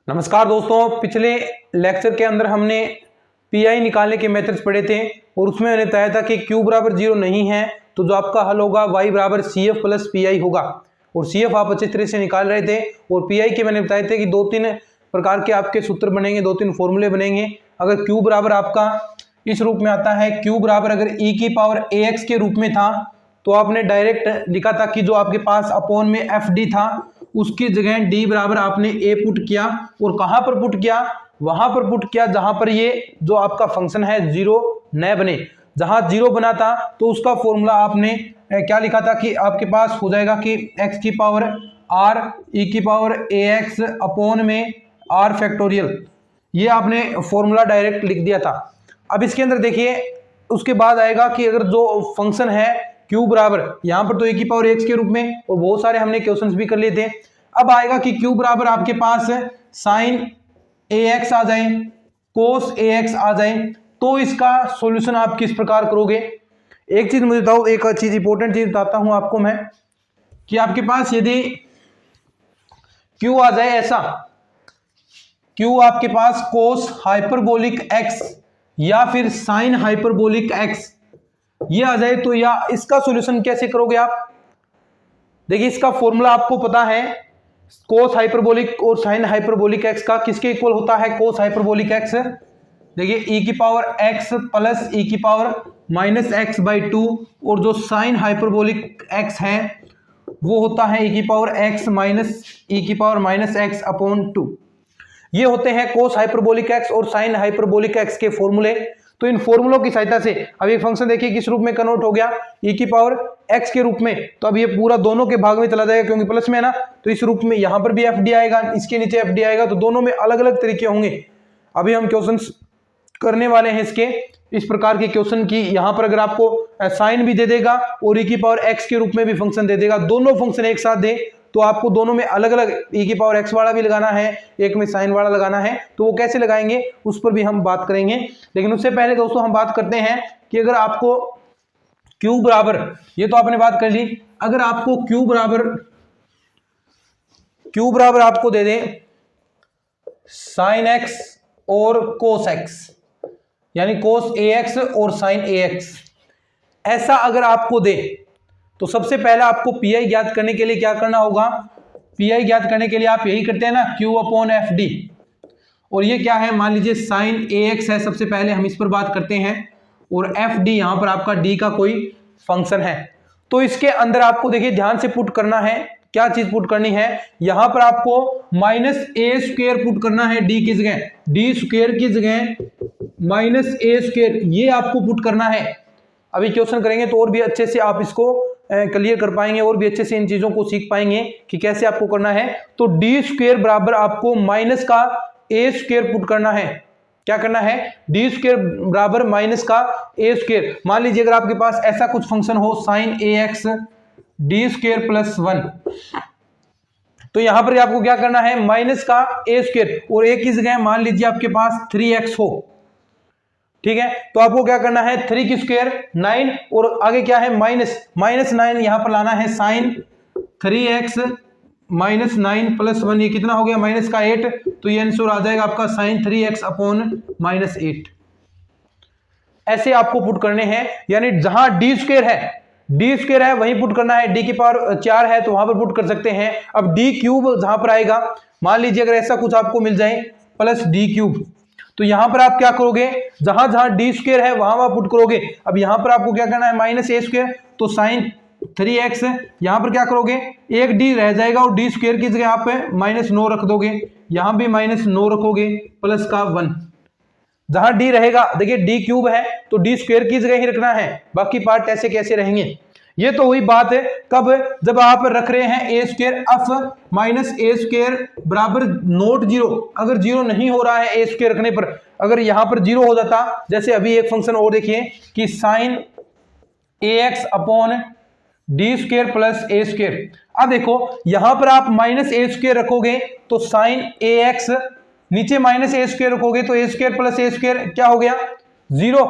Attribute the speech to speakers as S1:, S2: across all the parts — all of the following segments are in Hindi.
S1: नमस्कार दोस्तों, पिछले लेक्चर के अंदर हमने पीआई निकालने के मेथड्स पढ़े थे और उसमें मैंने बताया था कि क्यू बराबर 0 नहीं है तो जो आपका हल होगा y बराबर C F plus P I होगा। और सी एफ आप अच्छी तरह से निकाल रहे थे और पी आई के मैंने बताए थे कि 2-3 प्रकार के आपके सूत्र बनेंगे, 2-3 फॉर्मूले बनेंगे। अगर क्यू बराबर आपका इस रूप में आता है, क्यू बराबर अगर e की पावर ax के रूप में था तो आपने डायरेक्ट लिखा था कि जो आपके पास अपॉन में एफ डी था उसकी जगह डी बराबर आपने ए पुट किया। और कहां पर पुट किया? वहां पर पुट किया जहां पर ये जो आपका फंक्शन है 0 न बने। जहां 0 बना था तो उसका फॉर्मूला आपने क्या लिखा था कि आपके पास हो जाएगा कि x की पावर r e की पावर ax अपॉन में r फैक्टोरियल, ये आपने फॉर्मूला डायरेक्ट लिख दिया था। अब इसके अंदर देखिए उसके बाद आएगा कि अगर जो फंक्शन है क्यू बराबर यहाँ पर तो e की पावर x के रूप में, और बहुत सारे हमने क्वेश्चंस भी कर लिए थे। अब आएगा कि क्यू बराबर आपके पास साइन ax आ जाए, कोस ax आ जाए, तो इसका सॉल्यूशन आप किस प्रकार करोगे? एक चीज मुझे बताओ, एक चीज इंपॉर्टेंट चीज बताता हूं आपको मैं कि आपके पास यदि क्यू आ जाए ऐसा, क्यू आपके पास कोस हाइपरबोलिक x या फिर साइन हाइपरबोलिक x ये आ जाए तो या इसका सॉल्यूशन कैसे करोगे आप? देखिए इसका फॉर्मूला आपको पता है, कोस हाइपरबोलिक और साइन हाइपरबोलिक x का किसके इक्वल होता है? Cos hyperbolic x। देखिए e की पावर x प्लस e की पावर माइनस एक्स बाई 2, और जो साइन हाइपरबोलिक x है वो होता है e की पावर x माइनस e की पावर माइनस एक्स अपॉन 2। ये होते हैं कोस हाइपरबोलिक x और साइन हाइपरबोलिक x के फॉर्मूले। तो इन फॉर्मूलों की सहायता से अब ये फंक्शन देखिए किस रूप में कन्वर्ट हो गया, e की पावर x के रूप में। तो अब ये पूरा दोनों के भाग में चला जाएगा क्योंकि प्लस में है ना, तो इस रूप में यहां पर भी एफ डी आएगा, इसके नीचे एफ डी आएगा, तो दोनों में अलग अलग तरीके होंगे। अभी हम क्वेश्चन करने वाले हैं इसके इस प्रकार के क्वेश्चन की। यहां पर अगर आपको साइन भी दे देगा और e की पावर x के रूप में भी फंक्शन दे देगा, दोनों फंक्शन एक साथ दे तो आपको दोनों में अलग अलग e की पावर x वाला भी लगाना है, एक में साइन वाला लगाना है। तो वो कैसे लगाएंगे उस पर भी हम बात करेंगे। लेकिन उससे पहले दोस्तों हम बात करते हैं कि अगर आपको q बराबर, ये तो आपने बात कर ली, अगर आपको q बराबर आपको दे दे साइन x और कोस x, यानी कोस ax और साइन ax, ऐसा अगर आपको दे तो सबसे पहले आपको पीआई ज्ञात करने के लिए क्या करना होगा? पीआई ज्ञात करने के लिए आप यही करते हैं ना, q अपॉन एफ डी। और ये क्या है? मान लीजिए साइन ax है, सबसे पहले हम इस पर बात करते हैं, और एफ डी यहां पर आपका डी का कोई फंक्शन है। तो इसके अंदर आपको देखिए ध्यान से पुट करना है, क्या चीज पुट करनी है? यहां पर आपको माइनस ए स्क्वेयर पुट करना है डी की जगह, डी स्क्वेयर की जगह माइनस ए स्क्वेयर, ये आपको पुट करना है। अभी क्वेश्चन करेंगे तो और भी अच्छे से आप इसको क्लियर कर पाएंगे और भी अच्छे से इन चीजों को सीख पाएंगे कि कैसे आपको करना है। तो डी स्क्वेयर बराबर आपको माइनस का ए स्क्वेयर पुट करना है। क्या करना है? डी स्क्वेयर बराबर माइनस का ए स्क्वेयर। मान लीजिए अगर आपके पास ऐसा कुछ फंक्शन हो साइन ए एक्स डी स्क्वेयर प्लस 1, तो यहां पर आपको क्या करना है? माइनस का ए स्क्वेयर, और ए की जगह मान लीजिए आपके पास 3x हो, ठीक है, तो आपको क्या करना है? 3 की स्क्वायर 9, और आगे क्या है? माइनस 9 यहां पर लाना है, साइन 3x माइनस 9 प्लस 1, ये कितना हो गया? माइनस का 8, तो ये आंसर आ जाएगा आपका साइन 3x अपॉन माइनस 8। ऐसे आपको पुट करने हैं, यानी जहां डी स्क्वायर है वहीं पुट करना है। डी की पावर 4 है तो वहां पर पुट कर सकते हैं। अब डी क्यूब जहां पर आएगा, मान लीजिए अगर ऐसा कुछ आपको मिल जाए प्लस डी क्यूब, तो यहां पर आप क्या करोगे? जहां जहां डी स्क्वायर है वहां पुट करोगे। अब यहां पर आपको क्या करना है? माइनस ए स्क्वायर, तो साइन 3x, यहां पर क्या करोगे? एक डी रह जाएगा और डी स्क्वायर की जगह आप माइनस 9 रख दोगे, यहां भी माइनस 9 रखोगे, प्लस का 1। जहां डी रहेगा, देखिए डी क्यूब है तो डी स्क्वायर की जगह ही रखना है, बाकी पार्ट ऐसे कैसे रहेंगे। ये तो हुई बात है कब? जब आप रख रहे हैं ए स्क्वायर एफ माइनस ए स्क्वायर बराबर नॉट 0। अगर 0 नहीं हो रहा है ए स्क्वायर रखने पर, अगर यहां पर 0 हो जाता, जैसे अभी एक फंक्शन और देखिए कि sine A X upon D square plus A square. अब देखो यहां पर आप माइनस ए स्क्वायर रखोगे तो साइन ए एक्स, नीचे माइनस ए स्क्वायर रखोगे तो ए स्क्वायर प्लस ए स्क्वायर क्या हो गया? 0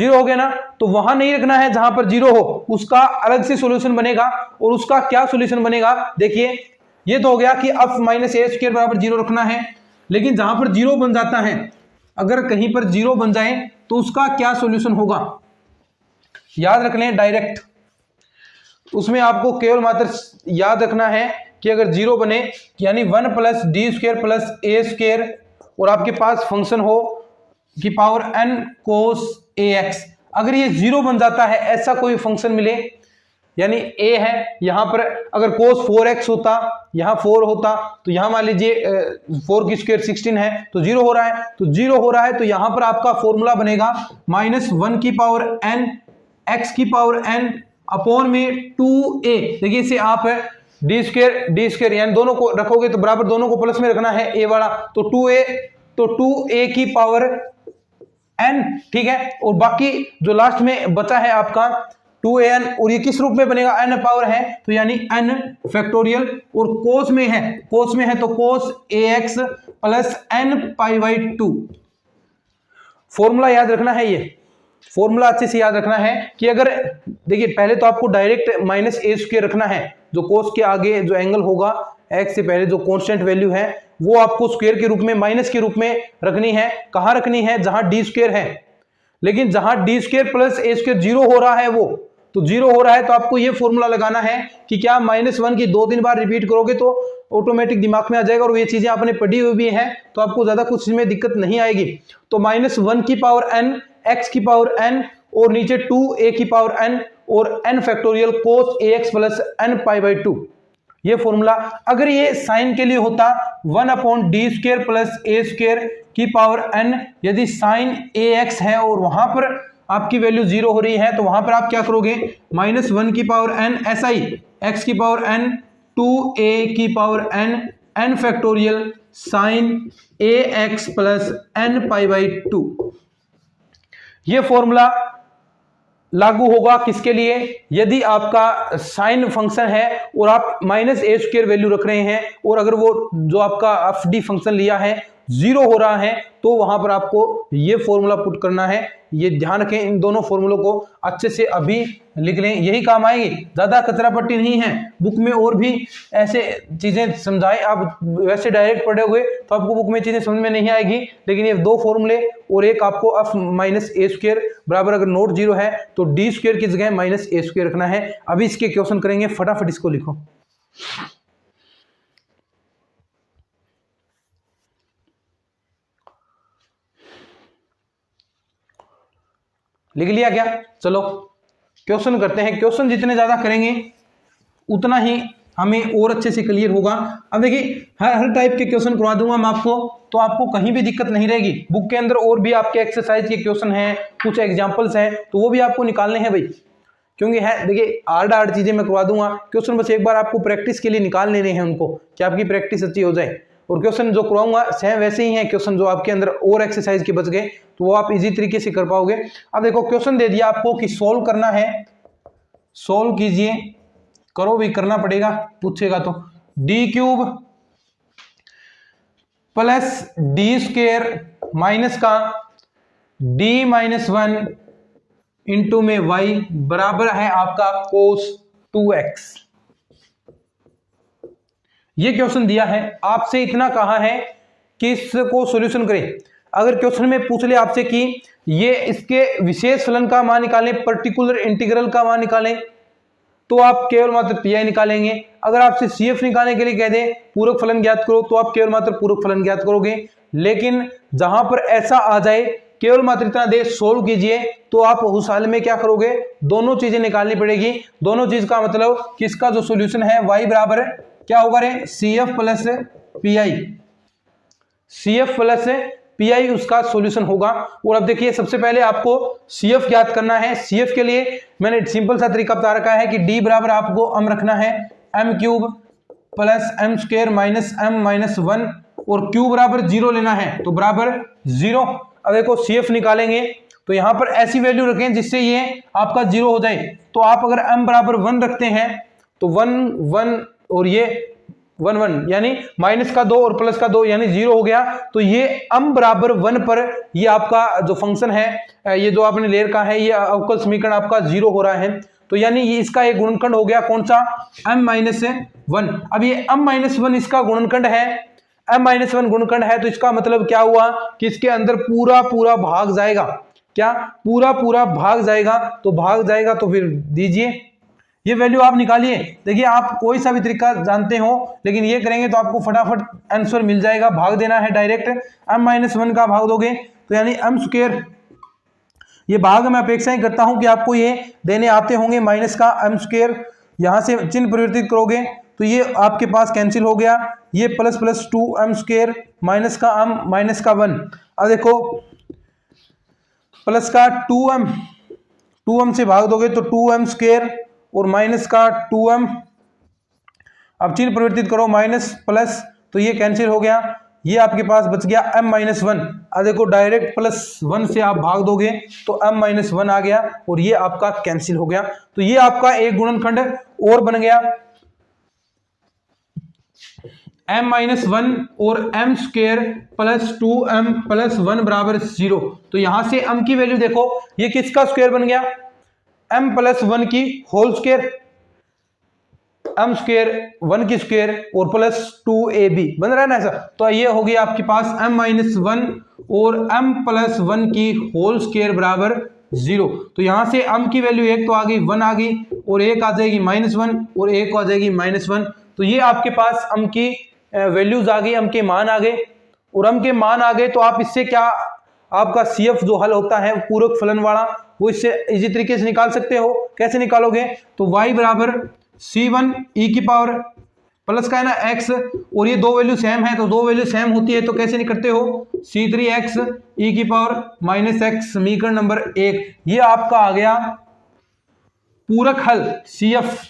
S1: हो गया ना। तो वहां नहीं रखना है जहां पर 0 हो, उसका अलग से सॉल्यूशन बनेगा। और उसका क्या सॉल्यूशन बनेगा? देखिए ये तो हो गया कि एफ माइनस ए स्क्वायर बराबर 0 रखना है। लेकिन जहां पर 0 बन जाता है, अगर कहीं पर 0 बन जाए तो उसका क्या सॉल्यूशन होगा, याद रख लें डायरेक्ट। उसमें आपको केवल मात्र याद रखना है कि अगर 0 बने यानी 1 plus D square plus A square और आपके पास फंक्शन हो की पावर n कोस ax, अगर ये 0 बन जाता है, ऐसा कोई फंक्शन मिले, यानी a है, यहां पर अगर कोस 4x होता, यहां 4 होता, तो यहां मान लीजिए 4 की स्क्वायर 16 है, तो 0 हो रहा है, तो 0 हो रहा है, तो यहां पर आपका फॉर्मूला बनेगा -1 की पावर n x की पावर n अपॉन में 2a। देखिए इसे आप डी स्क्वायर यानी दोनों को रखोगे तो बराबर दोनों को प्लस में रखना है a वाला, तो 2a की पावर n, ठीक है। और बाकी जो लास्ट में बचा है आपका 2an, और ये किस रूप में बनेगा, n पावर है तो यानी n फैक्टोरियल, और कोस में है तो कोस ax plus n pi by 2। Formula याद रखना है, ये फॉर्मूला अच्छे से याद रखना है कि अगर देखिए पहले तो आपको डायरेक्ट माइनस ए स्क्वायर रखना है, जो कोस के आगे जो एंगल होगा x से पहले जो कांस्टेंट वैल्यू है वो आपको स्क्वायर के रूप में, माइनस के रूप में रखनी है। कहां रखनी है, जहां डी स्क्वायर है, लेकिन जहां D square plus A square 0 हो रहा है, वो तो 0 हो रहा है, तो आपको ये फॉर्मूला लगाना है कि क्या -1 की 2-3 बार रिपीट करोगे तो ऑटोमेटिक दिमाग में आ जाएगा, और ये चीजें आपने पढ़ी हुई भी हैं तो आपको ज्यादा कुछ इसमें दिक्कत नहीं आएगी। तो -1 की पावर n, x की पावर n और नीचे 2a की पावर n और n factorial cos ax plus n pi by 2, ये फॉर्मूला। अगर ये साइन के लिए होता 1 upon D square plus A square की पावर n, यदि साइन ax है और वहां पर आपकी वैल्यू 0 हो रही है तो वहां पर आप क्या करोगे, -1 की पावर n, ऐसा ही x की पावर n, 2a की power n, n factorial sine ax plus n pi by 2। ये फॉर्मूला लागू होगा किसके लिए, यदि आपका साइन फंक्शन है और आप -a स्क्वायर वैल्यू रख रहे हैं, और अगर वो जो आपका एफ डी फंक्शन लिया है 0 हो रहा है, तो वहां पर आपको ये फॉर्मूला पुट करना है। ये ध्यान रखें, इन दोनों फॉर्मूलों को अच्छे से अभी लिख लें, यही काम आएगी, ज्यादा कचरा पट्टी नहीं है। बुक में और भी ऐसे चीजें समझाएं, आप वैसे डायरेक्ट पढ़ोगे तो आपको बुक में चीजें समझ में नहीं आएगी, लेकिन ये 2 फॉर्मूले और एक आपको f माइनस ए स्क्वायर बराबर अगर नोट 0 है तो डी स्क्वायर की जगह -a स्क्वायर रखना है। अभी इसके क्वेश्चन करेंगे, फटाफट इसको लिखो। लिख लिया क्या, चलो क्वेश्चन करते हैं। क्वेश्चन जितने ज्यादा करेंगे उतना ही हमें और अच्छे से क्लियर होगा। अब देखिए हर टाइप के क्वेश्चन करवा दूंगा मैं आपको, तो आपको कहीं भी दिक्कत नहीं रहेगी। बुक के अंदर और भी आपके एक्सरसाइज के क्वेश्चन हैं, कुछ एग्जांपल्स हैं, तो वो भी आपको निकालने हैं भाई, क्योंकि है देखिए हार्ड चीजें मैं करवा दूंगा। क्वेश्चन बस एक बार आपको प्रैक्टिस के लिए निकाल लेने हैं उनको, कि आपकी प्रैक्टिस अच्छी हो जाए। और क्वेश्चन जो करवाऊंगा सेम वैसे ही हैं क्वेश्चन, जो आपके अंदर और एक्सरसाइज के बच गए तो वो आप इजी तरीके से कर पाओगे। अब देखो क्वेश्चन दे दिया आपको कि सोल्व करना है, सोल्व कीजिए, करो भी, करना पड़ेगा, पूछेगा तो D cube plus D square minus का डी माइनस 1 इंटू में y बराबर है आपका कोस 2x। ये क्वेश्चन दिया है, आपसे इतना कहा है कि इसको सॉल्यूशन करें। अगर क्वेश्चन में पूछ ले आपसे कि ये इसके विशेष फलन का मान निकालें, पर्टिकुलर इंटीग्रल का मान निकालें, तो आप केवल मात्र पीआई निकालेंगे। अगर आपसे सीएफ निकालने के लिए कह दें पूरक फलन ज्ञात करो, तो आप केवल मात्र पूरक फलन ज्ञात करोगे। लेकिन जहां पर ऐसा आ जाए केवल मात्र इतना दे सोल्व कीजिए, तो आप उस हाल में क्या करोगे, दोनों चीजें निकालनी पड़ेगी। दोनों चीज का मतलब कि इसका जो सोल्यूशन है y बराबर क्या होगा रे, CF plus PI, CF plus PI उसका सॉल्यूशन होगा। और अब देखिए सबसे पहले आपको CF ज्ञात करना है। CF के लिए मैंने सिंपल सा तरीका बता रखा है कि D बराबर आपको m रखना है m cube plus m square minus m minus 1, और Q बराबर 0 लेना है, तो बराबर 0। अब देखो CF निकालेंगे तो यहां पर ऐसी वैल्यू रखें जिससे ये आपका 0 हो जाए। तो आप अगर m बराबर 1 रखते हैं तो 1 1 और ये 1 1 यानी माइनस का 2 और प्लस का 2 यानी 0 हो गया। तो ये m बराबर 1 पर ये आपका जो फंक्शन है, ये जो आपने ले रखा है, ये अवकल समीकरण आपका 0 हो रहा है। तो यानी ये इसका एक गुणनखंड हो गया, कौन सा, m माइनस 1। अब ये m माइनस 1 इसका गुणनखंड है, m-1 गुणनखंड है तो इसका मतलब क्या हुआ कि इसके अंदर पूरा पूरा भाग जाएगा। क्या पूरा पूरा भाग जाएगा? तो भाग जाएगा तो फिर दीजिए ये वैल्यू आप निकालिए। देखिए आप कोई सा भी तरीका जानते हो लेकिन ये करेंगे तो आपको फटाफट आंसर मिल जाएगा। भाग देना है डायरेक्ट, m-1 का भाग दोगे तो यानी m स्क्वायर, ये भाग मैं अपेक्षाएं करता हूं कि आपको ये देने आते होंगे, माइनस का m स्क्वायर, यहां से चिन्ह परिवर्तित करोगे तो ये आपके पास कैंसिल हो गया, ये plus plus 2m square minus का m माइनस का 1। अब देखो प्लस का 2m से भाग दोगे तो 2m स्क्वायर और माइनस का 2m, अब चिन्ह परिवर्तित करो माइनस प्लस तो ये कैंसिल हो गया, ये आपके पास बच गया m-1। अब देखो डायरेक्ट प्लस 1 से आप भाग दोगे तो m-1 आ गया और ये आपका कैंसिल हो गया। तो ये आपका एक गुणनखंड और बन गया, m-1 और m square plus 2m plus 1 बराबर 0। तो यहां से m की वैल्यू देखो, ये किसका स्क्वायर बन गया? m प्लस 1 की होल स्क्वायर, m स्क्वायर 1 की स्क्वायर और प्लस 2ab बन रहा है ना ऐसा। तो ये हो गया आपके पास m-1 और m प्लस 1 की होल स्क्वायर बराबर 0। तो यहां से m की वैल्यू एक तो आ गई 1 आ गई और एक आ जाएगी -1 और एक आ जाएगी -1। तो ये आपके पास m की वैल्यूज आ गई, m के मान आ गए। और m के मान आ गए तो आप इससे क्या, आपका CF जो हल होता है पूरक फलन वाला, वो इससे इजी तरीके से निकाल सकते हो। कैसे निकालोगे? तो y बराबर c1 e की पावर प्लस का है ना x, और ये दो वैल्यू सेम है तो दो वैल्यू सेम होती है तो कैसे निकलते हो? c3x e की पावर -x, समीकरण नंबर 1। ये आपका आ गया पूरक हल CF।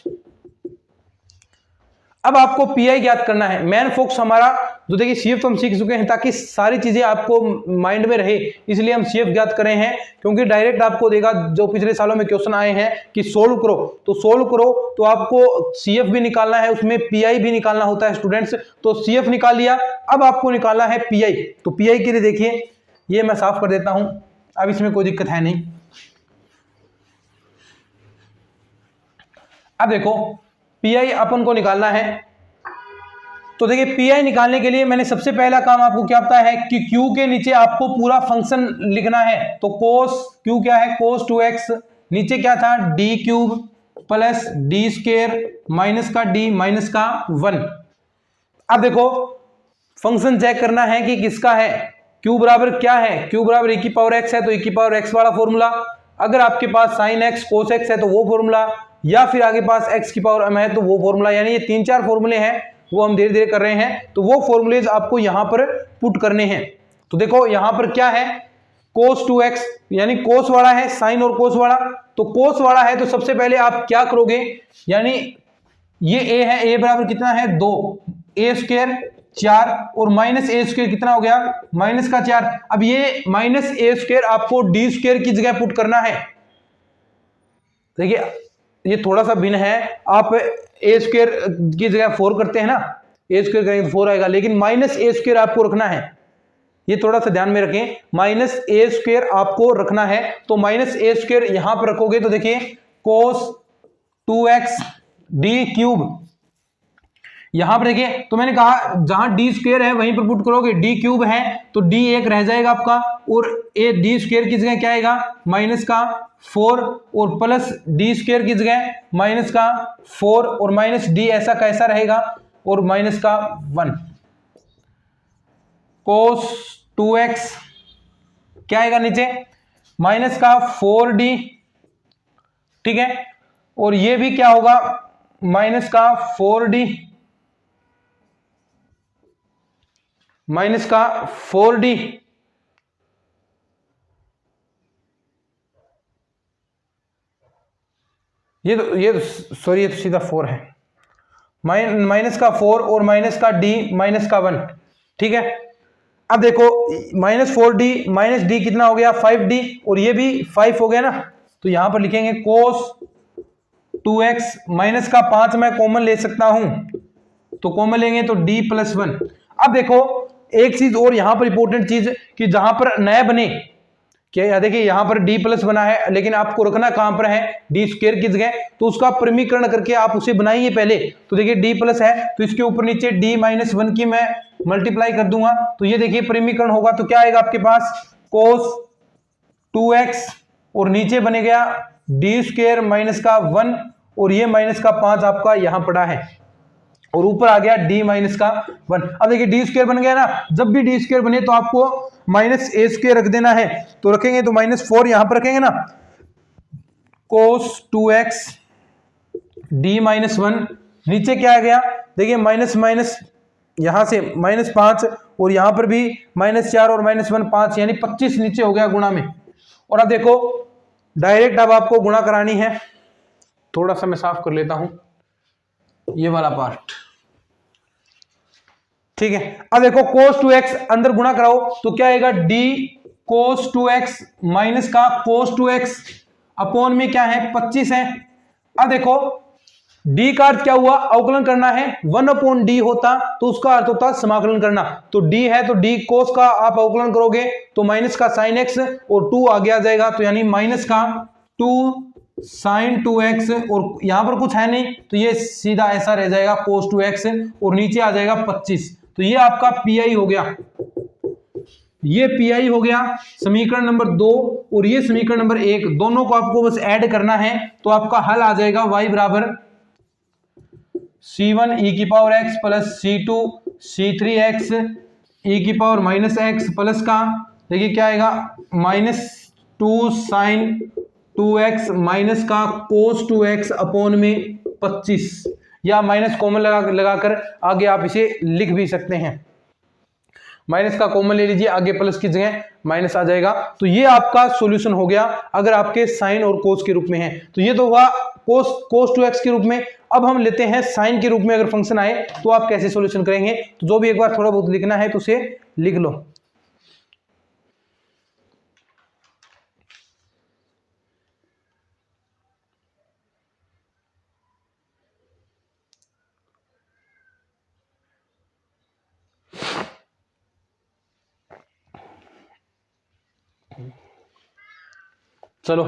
S1: अब आपको पीआई ज्ञात करना है, मेन फोकस हमारा जो देखिए सीएफ तो हम सीख चुके हैं, ताकि सारी चीजें आपको माइंड में रहे इसलिए हम सीएफ ज्ञात कर रहे हैं, क्योंकि डायरेक्ट आपको देगा जो पिछले सालों में क्वेश्चन आए हैं कि सोल्व करो, तो सोल्व करो तो आपको सीएफ भी निकालना है, उसमें पीआई भी निकालना होता है स्टूडेंट्स। तो सीएफ निकाल लिया, अब आपको निकालना है पीआई। तो पीआई के लिए देखिए ये मैं साफ कर देता हूं, अब इसमें कोई दिक्कत है नहीं। अब देखो पीआई अपन को निकालना है, तो देखिए पीआई निकालने के लिए मैंने सबसे पहला काम आपको क्या पता है कि Q के नीचे आपको पूरा फंक्शन लिखना है। तो cos Q क्या है? cos 2x, नीचे क्या था? d cube plus d square minus का d माइनस का 1। अब देखो फंक्शन चेक करना है कि किसका है। Q बराबर क्या है? Q बराबर e की पावर x है तो e की पावर x वाला फॉर्मूला, अगर आपके पास sin x cos x है तो वो फॉर्मूला, या फिर आगे पास x की पावर m है तो वो फॉर्मूला। यानी ये 3-4 फॉर्मूले हैं वो हम धीरे धीरे कर रहे हैं, तो वो फॉर्मूलेज आपको यहां पर पुट करने हैं। तो देखो यहां पर क्या है? cos 2x यानी cos वाला है, sin और cos वाला। तो cos वाला है तो सबसे पहले आप क्या करोगे, यानी ये a है, a बराबर कितना है? 2, a स्क्वायर 4 और माइनस a स्क्वायर कितना हो गया? माइनस का 4। अब ये माइनस a स्क्वायर आपको d स्क्वायर की जगह पुट करना है। देखिए ये थोड़ा सा भिन्न है, आप ए स्क्वायर की जगह 4 करते हैं ना, ए स्क्वायर करेंगे तो 4 आएगा, लेकिन माइनस ए स्क्वायर आपको रखना है, ये थोड़ा सा ध्यान में रखें, माइनस ए स्क्वायर आपको रखना है। तो माइनस ए स्क्वायर यहां पर रखोगे तो देखिए cos 2x d क्यूब, यहां पर देखिए तो मैंने कहा जहां d स्क्वायर है वहीं पर पुट करोगे, d क्यूब है तो d एक रह जाएगा आपका, और ए d स्क्वायर की जगह क्या आएगा? माइनस का 4 और प्लस d स्क्वायर की जगह माइनस का 4 और माइनस d ऐसा कैसा रहेगा और माइनस का 1। cos 2x क्या आएगा नीचे? माइनस का 4d, ठीक है, और ये भी क्या होगा? माइनस का 4d, माइनस का 4d, ये सॉरी ये तो सीधा 4 है, माइनस का 4 और माइनस का d माइनस का 1, ठीक है। अब देखो माइनस 4d माइनस d कितना हो गया? 5d, और ये भी 5 हो गया ना, तो यहां पर लिखेंगे cos 2x, माइनस का 5 मैं कॉमन ले सकता हूं, तो कॉमन लेंगे तो d प्लस 1। अब देखो एक चीज और यहां पर इंपॉर्टेंट चीज कि जहां पर नया बने, क्या देखिए यहां पर d प्लस बना है, लेकिन आपको रखना कहां पर है? d स्क्वायर की जगह, तो उसका परिमीकरण करके आप उसे बनाइए पहले। तो देखिए d प्लस है तो इसके ऊपर नीचे d माइनस 1 की मैं मल्टीप्लाई कर दूंगा तो ये देखिए परिमीकरण होगा तो क्या आएगा आपके पास cos 2x और नीचे बने गया डी स्क्वायर माइनस का 1 और ये माइनस का 5 आपका यहां पड़ा है और ऊपर आ गया d माइनस का 1। अब देखिए डी स्क्वायर बन गया ना, जब भी डी स्क्वायर बने तो आपको माइनस ए स्क्वायर रख देना है, तो रखेंगे तो -4 यहां पर रखेंगे ना, cos 2x d माइनस 1, नीचे क्या आ गया देखिए माइनस माइनस यहां से -5 और यहां पर भी -4 और -1 5 यानी 25 नीचे हो गया गुणा में। और अब देखो डायरेक्ट अब आपको गुणा करानी है, थोड़ा सा मैं साफ कर लेता हूं ये वाला पार्ट, ठीक है। अब देखो cos 2x अंदर गुणा कराओ तो क्या आएगा d cos 2x माइनस का cos 2x अपॉन में क्या है 25 है। अब देखो d का अर्थ क्या हुआ, अवकलन करना है, 1/d होता तो उसका अर्थ होता समाकलन करना, तो d है तो d cos का आप अवकलन करोगे तो माइनस का sin x और 2 आगे आ जाएगा तो यानी माइनस का 2 sin 2x और यहां पर कुछ है नहीं तो ये सीधा ऐसा रह जाएगा cos 2x और नीचे आ जाएगा 25, तो ये आपका pi हो गया, ये pi हो गया समीकरण नंबर 2 और ये समीकरण नंबर 1, दोनों को आपको बस ऐड करना है तो आपका हल आ जाएगा y बराबर c1 e की power x plus c2 c3x e की पावर माइनस x प्लस का देखिए क्या आएगा -2 sin 2x माइनस का cos 2x अपॉन में 25, या माइनस कॉमन लगाकर आगे आप इसे लिख भी सकते हैं, माइनस का कॉमन ले लीजिए आगे प्लस की जगह माइनस आ जाएगा। तो ये आपका सॉल्यूशन हो गया अगर आपके साइन और कोस के रूप में है, तो ये तो हुआ cos 2x के रूप में। अब हम लेते हैं साइन के रूप में, अगर फंक्शन आए तो आप कैसे सॉल्यूशन करेंगे, तो जो भी एक बार थोड़ा बहुत लिखना है तो उसे लिख लो। चलो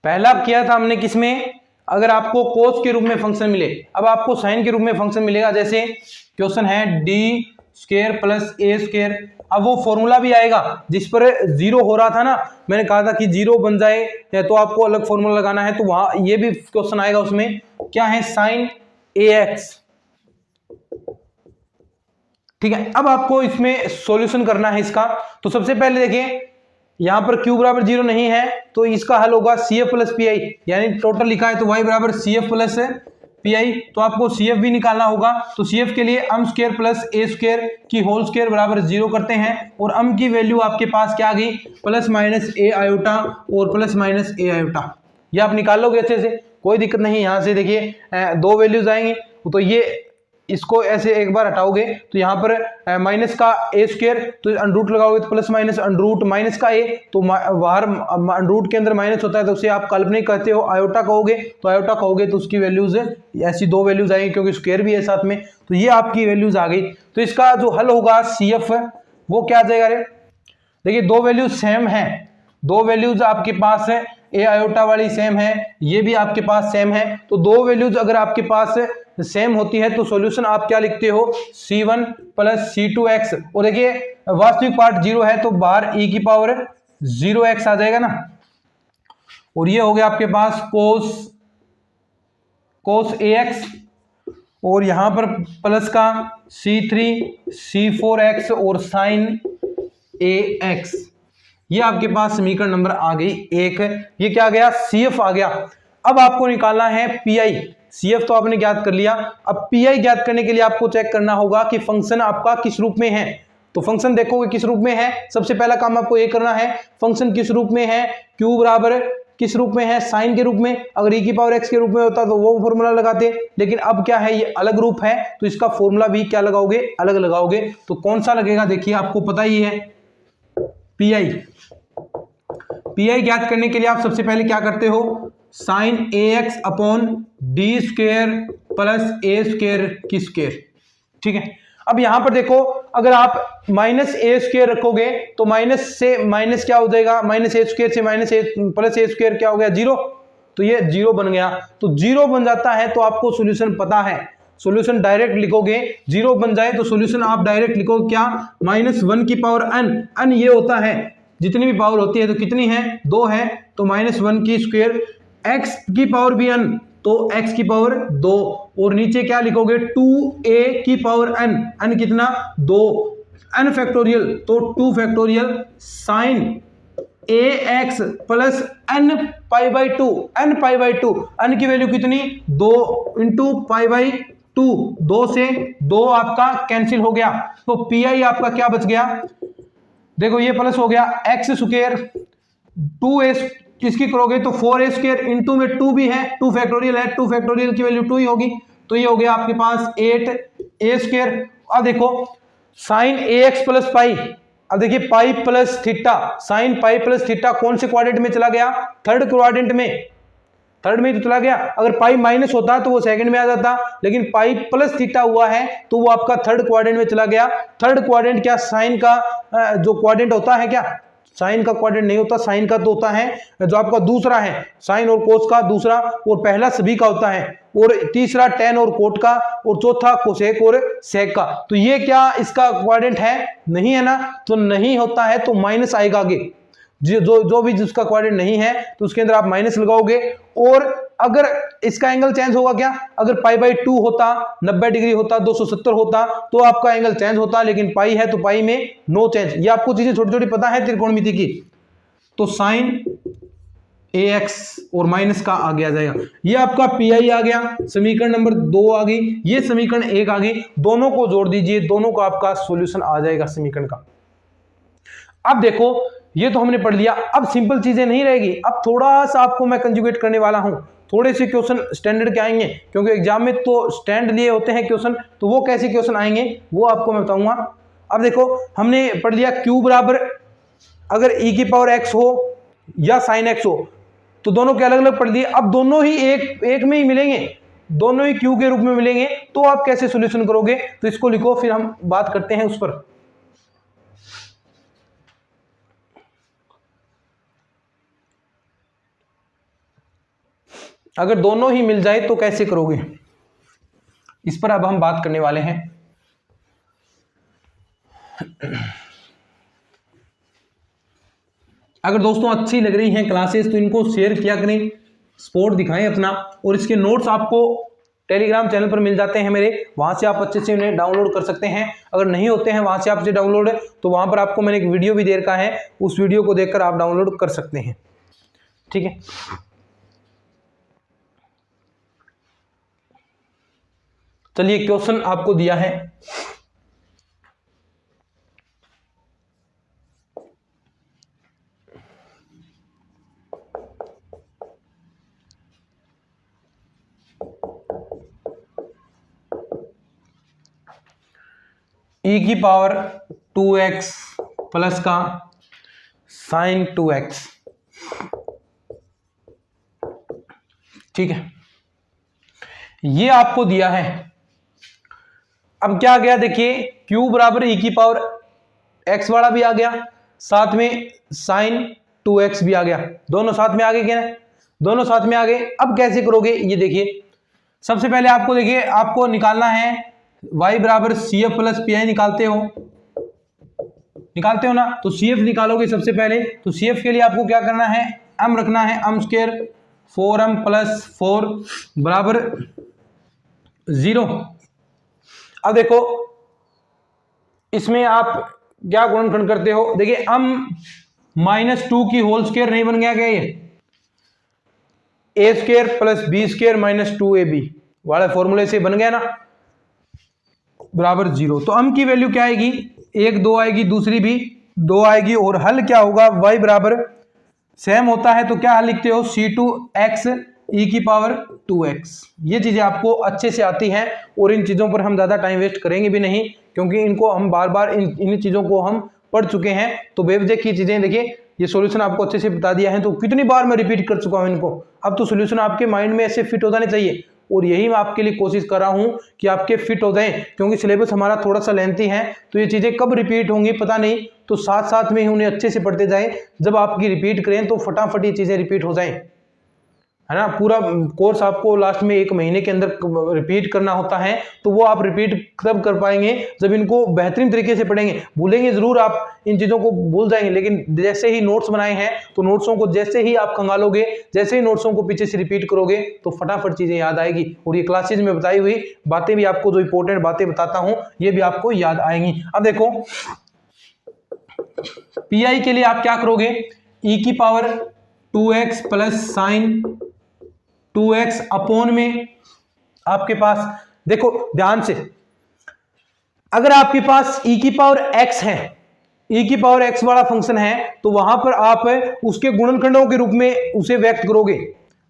S1: पहला किया था हमने किसमें, अगर आपको कोस के रूप में फंक्शन मिले, अब आपको साइन के रूप में फंक्शन मिलेगा, जैसे क्वेश्चन है D square plus A square, अब वो फॉर्मूला भी आएगा जिस पर जीरो हो रहा था ना, मैंने कहा था कि जीरो बन जाए तो आपको अलग फॉर्मूला लगाना है, तो वहां ये भी क्वेश्चन आएगा, उसमें क्या है साइन ए एक्स, ठीक है। अब आपको इसमें सॉल्यूशन करना है इसका, तो सबसे पहले देखिए यहां पर q बराबर 0 नहीं है तो इसका हल होगा CF प्लस पी आई, यानी टोटल लिखा है तो y बराबर CF प्लस पी आई, तो आपको CF भी निकालना होगा, तो CF के लिए m square plus a square की होल स्क्वायर बराबर 0 करते हैं और m की वैल्यू आपके पास क्या आ गई प्लस माइनस a आयोटा और प्लस माइनस a आयोटा, ये आप निकाल लोगे अच्छे से, कोई दिक्कत नहीं। यहां से देखिए दो वैल्यूज आएंगी तो ये इसको ऐसे एक बार हटाओगे तो यहाँ पर माइनस का ए स्क्वायर, तो अंडरूट लगाओगे तो प्लस माइनस अंडरूट माइनस का ए, तो बाहर अंडरूट के अंदर माइनस होता है तो उसे आप काल्पनिक कहते हो, आयोटा कहोगे तो आयोटा कहोगे तो उसकी वैल्यूज ऐसी दो वैल्यूज आएंगी क्योंकि स्क्वायर भी है साथ में, तो ये आपकी वैल्यूज आ गई। तो इसका जो हल होगा CF वो क्या आ जाएगा, रे देखिए दो वैल्यूज सेम है, दो वैल्यूज आपके पास है, ए आयोटा वाली सेम है, ये भी आपके पास सेम है, तो दो वैल्यूज अगर आपके पास सेम होती है तो सॉल्यूशन आप क्या लिखते हो C1 प्लस C2x, और देखिए वास्तविक पार्ट 0 है तो बाहर e की पावर 0x आ जाएगा ना, और ये हो गया आपके पास cos ax और यहां पर प्लस का C3 C4x और sin ax, ये आपके पास समीकरण नंबर आ गई 1, ये क्या आ गया CF आ गया। अब आपको निकालना है PI, CF तो आपने ज्ञात कर लिया, अब PI ज्ञात करने के लिए आपको चेक करना होगा कि फंक्शन आपका किस रूप में है, तो फंक्शन देखोगे किस रूप में है, सबसे पहला काम आपको ये करना है फंक्शन किस रूप में है, Q बराबर किस रूप में है साइन के रूप में, अगर e की पावर x के रूप में होता तो वो फॉर्मूला लगाते, लेकिन अब क्या है ये अलग रूप है तो इसका फॉर्मूला भी क्या लगाओगे अलग लगाओगे, तो कौन सा लगेगा देखिए आपको पता ही है PI ज्ञात करने के लिए आप सबसे पहले क्या करते हो sine A X upon D square plus A square की स्क्वेयर। ठीक है, अब यहां पर देखो, अगर आप माइनस ए स्क्वेयर रखोगे तो माइनस से माइनस क्या हो जाएगा, माइनस ए स्क्वेयर से minus A plus A square क्या हो गया, जीरो। तो ये जीरो बन गया, तो जीरो बन जाता है तो आपको सॉल्यूशन पता है, सॉल्यूशन डायरेक्ट लिखोगे, जीरो बन जाए तो सॉल्यूशन आप डायरेक्ट लिखोगे क्या, माइनस वन की पावर एन, एन ये होता है जितनी भी पावर होती है, तो कितनी है, दो है, तो माइनस वन की स्क्वायर, एक्स की पावर भी एन, तो एक्स की पावर दो, और नीचे क्या लिखोगे, टू ए की पावर एन, एन कितना, दो, एन फैक्टोरियल, तो two factorial sine A x plus n pi by two, n pi by two, n की वैल्यू कितनी, दो इंटू पाई बाई टू, दो से दो आपका कैंसिल हो गया, तो पी आई आपका क्या बच गया, देखो ये प्लस हो गया, एक्स स्क्वायर टू ए, इसकी करोगे तो फोर ए स्क्वायर इंटू में टू भी है, टू फैक्टोरियल है, टू फैक्टोरियल की वैल्यू टू ही होगी, तो ये हो गया आपके पास एट ए स्क्वायर। अब देखो साइन ए एक्स प्लस पाई, अब देखिए pi plus theta, sine pi plus theta कौन से क्वाड्रेंट में चला गया, थर्ड क्वाड्रेंट में, थर्ड में तो चला गया, अगर पाई माइनस होता तो वो सेकंड में आ जाता, लेकिन पाई प्लस थीटा हुआ है तो वो आपका थर्ड क्वाड्रेंट में चला गया। थर्ड क्वाड्रेंट क्या साइन का जो क्वाड्रेंट होता है, क्या साइन का क्वाड्रेंट नहीं होता, साइन का तो होता है जो आपका दूसरा है, साइन और कोस का दूसरा, और पहला सभी का होता है, और तीसरा टेन और कोट का, और चौथा कोसेक और सेक का। तो ये क्या इसका क्वाड्रेंट है, नहीं है ना, तो नहीं होता है तो माइनस आएगा आगे, जो भी जिसका क्वाड्रेंट नहीं है तो उसके अंदर आप माइनस लगाओगे। और अगर इसका एंगल चेंज होगा क्या, अगर पाई बाई टू होता, 90 डिग्री होता, 270 होता तो आपका एंगल चेंज होता, लेकिन पाई है तो पाई में नो चेंज। ये आपको चीजें छोटी छोटी पता है त्रिकोणमिति की, तो साइन ए एक्स और माइनस का आगे आ जाएगा, ये आपका पी आई आ गया, समीकरण नंबर 2 आ गई, ये समीकरण 1 आ गई, दोनों को जोड़ दीजिए, दोनों का आपका सॉल्यूशन आ जाएगा समीकरण का। अब देखो ये तो हमने पढ़ लिया, अब सिंपल चीजें नहीं रहेगी, अब थोड़ा सा आपको मैं कंजुगेट करने वाला हूं, थोड़े से क्वेश्चन स्टैंडर्ड के आएंगे, क्योंकि एग्जाम में तो स्टैंड लिए होते हैं क्वेश्चन, तो वो कैसे क्वेश्चन आएंगे वो आपको मैं बताऊंगा। अब देखो हमने पढ़ लिया क्यू बराबर, अगर ई की पावर एक्स हो या साइन एक्स हो, तो दोनों के अलग अलग पढ़ लिए, अब दोनों ही एक में ही मिलेंगे, दोनों ही क्यू के रूप में मिलेंगे, तो आप कैसे सोल्यूशन करोगे, तो इसको लिखो, फिर हम बात करते हैं उस पर। अगर दोनों ही मिल जाए तो कैसे करोगे, इस पर अब हम बात करने वाले हैं। अगर दोस्तों अच्छी लग रही हैं क्लासेस तो इनको शेयर किया करें, सपोर्ट दिखाएं अपना, और इसके नोट्स आपको टेलीग्राम चैनल पर मिल जाते हैं मेरे, वहां से आप अच्छे से उन्हें डाउनलोड कर सकते हैं। अगर नहीं होते हैं वहां से आपसे डाउनलोड, तो वहां पर आपको मैंने एक वीडियो भी दे रखा है, उस वीडियो को देखकर आप डाउनलोड कर सकते हैं। ठीक है, चलिए क्वेश्चन आपको दिया है, e की पावर 2x प्लस का साइन 2x। ठीक है, ये आपको दिया है। अब क्या आ गया, देखिए q बराबर e की पावर x वाला भी आ गया, साथ में साइन 2x भी आ गया, दोनों साथ में आ गए क्या, दोनों साथ में आ गए। अब कैसे करोगे, ये देखिए, सबसे पहले आपको देखिए आपको निकालना है y बराबर C F plus P I, निकालते हो ना, तो सी एफ निकालोगे सबसे पहले, तो सी एफ के लिए आपको क्या करना है, m रखना है, m स्क्वायर 4m प्लस 4 बराबर 0। अब देखो इसमें आप क्या गुणनखंड करते हो, देखिए m -2 की होल स्क्वायर नहीं बन गया क्या, ये A square plus B square minus 2ab वाले फॉर्मूले से बन गया ना, बराबर 0। तो m की वैल्यू क्या आएगी, 1 2 आएगी, दूसरी भी 2 आएगी, और हल क्या होगा, y बराबर सेम होता है तो क्या हल लिखते हो, c2x e की पावर 2x। ये चीजें आपको अच्छे से आती हैं, और इन चीजों पर हम ज्यादा टाइम वेस्ट करेंगे भी नहीं, क्योंकि इनको हम बार बार इन चीजों को हम पढ़ चुके हैं। तो बेवजह की चीजें देखिए ये सॉल्यूशन आपको अच्छे से बता दिया है, तो कितनी बार मैं रिपीट कर चुका हूं इनको, अब तो सॉल्यूशन आपके माइंड में ऐसे फिट हो जाने चाहिए। और यही मैं आपके लिए कोशिश कर रहा हूं कि आपके फिट हो जाएं, क्योंकि सिलेबस हमारा थोड़ा सा लेंथी है, तो ये चीज़ें कब रिपीट होंगी पता नहीं, तो साथ साथ में ही उन्हें अच्छे से पढ़ते जाएं। जब आपकी रिपीट करें तो फटाफट ये चीज़ें रिपीट हो जाएं, है ना। पूरा कोर्स आपको लास्ट में 1 महीने के अंदर रिपीट करना होता है, तो वो आप रिपीट तब कर पाएंगे जब इनको बेहतरीन तरीके से पढ़ेंगे। भूलेंगे जरूर, आप इन चीज़ों को भूल जाएंगे, लेकिन जैसे ही नोट्स बनाए हैं तो नोट्सों को जैसे ही आप खंगालोगे, जैसे ही नोट्सों को पीछे से रिपीट करोगे तो फटाफट चीज़ें याद आएगी, और ये क्लासेज में बताई हुई बातें भी आपको, जो इंपॉर्टेंट बातें बताता हूँ, ये भी आपको याद आएंगी। अब देखो पीआई के लिए आप क्या करोगे, e की power 2x plus sine 2x upon में आपके पास, देखो ध्यान से, अगर आपके पास e की पावर x है, e की पावर x वाला फंक्शन है, तो वहां पर आप उसके गुणनखंडों के रूप में उसे व्यक्त करोगे।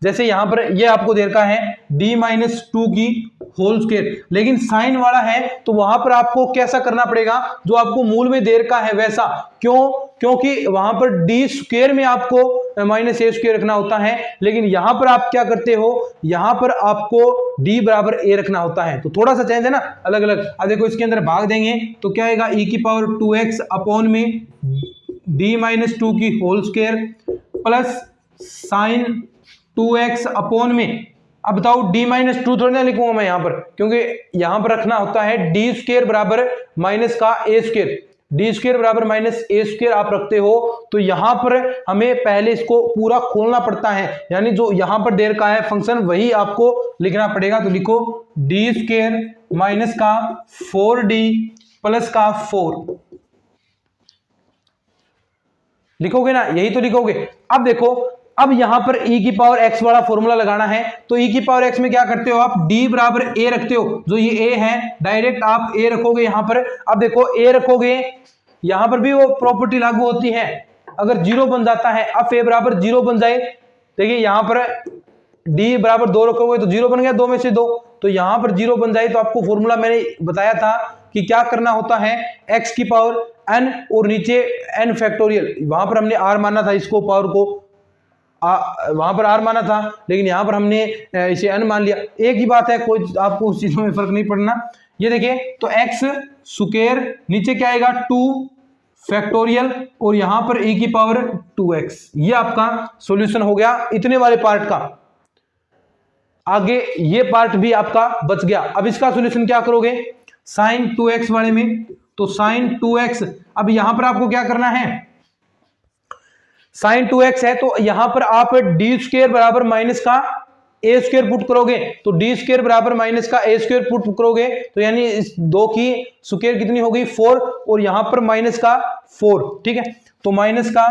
S1: जैसे यहां पर ये आपको दे रखा है d-2 की होल स्क्वायर, लेकिन साइन वाला है तो वहां पर आपको कैसा करना पड़ेगा, जो आपको मूल में दे रखा है वैसा। क्यों? क्योंकि वहां पर डी स्क्वायर में आपको माइनस ए स्क्वायर रखना होता है, लेकिन यहां पर आप क्या करते हो, यहां पर आपको d बराबर ए रखना होता है। तो थोड़ा सा चेंज है ना, अलग अलग। अब देखो इसके अंदर भाग देंगे तो क्या आएगा, e की पावर 2x अपॉन में d-2 की whole square plus sine 2x upon में, अब बताओ d-2 थोड़ी ना लिखूंगा मैं यहां पर, क्योंकि यहां पर रखना होता है d स्क्वायर बराबर माइनस का a स्क्वायर, d स्क्वायर बराबर माइनस a स्क्वायर आप रखते हो, तो यहां पर हमें पहले इसको पूरा खोलना पड़ता है, यानी जो यहां पर दे रखा है फंक्शन वही आपको लिखना पड़ेगा। तो लिखो d स्क्वायर माइनस का 4d प्लस का 4, लिखोगे ना, यही तो लिखोगे। अब देखो, अब यहां पर e की पावर x वाला फॉर्मूला लगाना है, तो e की पावर x में क्या करते हो आप, d बराबर a रखते हो, जो ये a है डायरेक्ट आप a रखोगे यहां पर। अब देखो a रखोगे, यहां पर भी वो प्रॉपर्टी लागू होती है, अगर 0 बन जाता है, अब a बराबर 0 बन जाए, देखिए यहां पर d बराबर 2 रखोगे तो 0 बन गया, 2 में से 2, तो यहां पर 0 बन जाए तो आपको फॉर्मूला मैंने बताया था कि क्या करना होता है, x की पावर n और नीचे n फैक्टोरियल, वहां पर हमने r माना था, इसको पावर को वहां पर r माना था, लेकिन यहां पर हमने इसे n मान लिया। एक ही बात है, कोई आपको उस चीजों में फर्क नहीं पड़ना। ये देखिए, तो x स्क्वायर नीचे क्या आएगा 2 फैक्टोरियल और यहां पर e की पावर 2x, ये आपका सॉल्यूशन हो गया इतने वाले पार्ट का। आगे ये पार्ट भी आपका बच गया। अब इसका सॉल्यूशन क्या करोगे, साइन 2x वाले में, तो साइन 2x, अब यहां पर आपको क्या करना है, साइन 2x है तो यहां पर आप डी स्क्वायर बराबर माइनस का ए स्क्वायर पुट करोगे, तो डी स्क्वायर बराबर माइनस का ए स्क्वायर पुट करोगे, तो यानी इस 2 की स्क्वायर कितनी होगी 4, और यहां पर माइनस का 4, ठीक है, तो माइनस का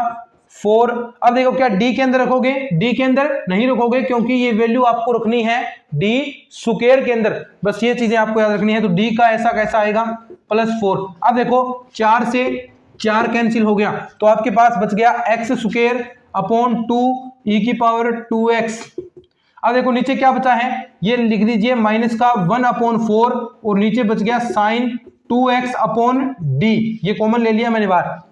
S1: 4। अब देखो क्या डी के अंदर रखोगे, डी के अंदर नहीं रखोगे, क्योंकि ये वैल्यू आपको रखनी है डी स्क्वायर के अंदर, बस ये चीजें आपको याद रखनी है। तो डी का ऐसा कैसा आएगा +4। अब देखो 4 से 4 कैंसिल हो गया, तो आपके पास बच गया x स्क्वायर अपॉन 2 e की पावर 2x। अब देखो नीचे क्या बचा है, ये लिख दीजिए माइनस का 1/4, और नीचे बच गया साइन 2x अपॉन डी, ये कॉमन ले लिया मैंने बाहर।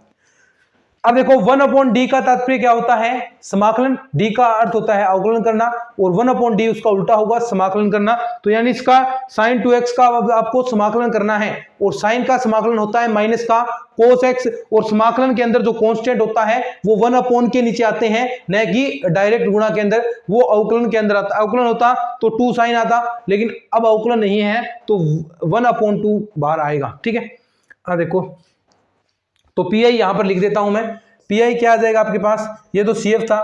S1: अब देखो 1/d का तात्पर्य क्या होता है, समाकलन, d का अर्थ होता है अवकलन करना, और 1/d उसका उल्टा होगा समाकलन करना, तो यानी इसका sin 2x का आपको समाकलन करना है, और sin का समाकलन होता है माइनस का cos x, और समाकलन के अंदर जो कांस्टेंट होता है वो 1/, के नीचे आते हैं, न कि डायरेक्ट गुणा के अंदर, वो अवकलन के अंदर आता। अवकलन होता तो 2 sin आता, लेकिन अब अवकलन नहीं है तो 1/2 बाहर आएगा, ठीक है। अब देखो, तो पी आई यहां पर लिख देता हूं मैं, पी आई क्या आ जाएगा आपके पास, ये तो सी एफ था,